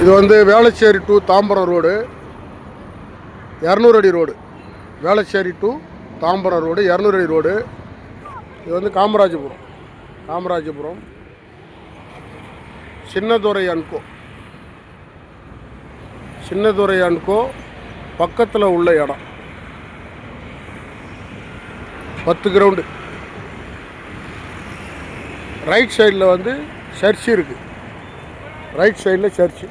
இது வந்து Velachery to Tambaram road 200 அடி road. Velachery to Tambaram road 200 அடி ரோடு. இது வந்து காமராஜபுரம் சின்னதுரை அன்கோ பக்கத்தில் உள்ள இடம். 10 கிரவுண்டு. ரைட் சைடில் வந்து சர்ச் இருக்குது. ரைட் சைடில் சர்ச்சு.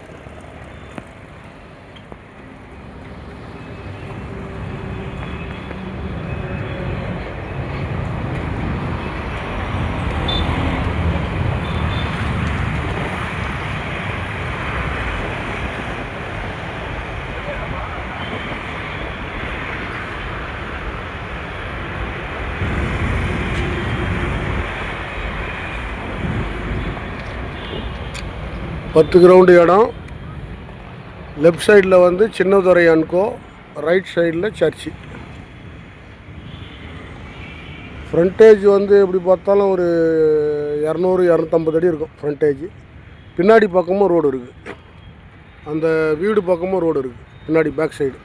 பத்து கிரவுண்டு இடம். லெஃப்ட் சைடில் வந்து சின்னதுரை அன்கோ, ரைட் சைடில் சர்ச்சு. ஃப்ரண்டேஜ் வந்து எப்படி பார்த்தாலும் ஒரு 200-250 அடி இருக்கும் ஃப்ரண்டேஜ். பின்னாடி பக்கமும் ரோடு இருக்குது. அந்த வீடு பக்கமும் ரோடு இருக்குது பின்னாடி பேக் சைடு.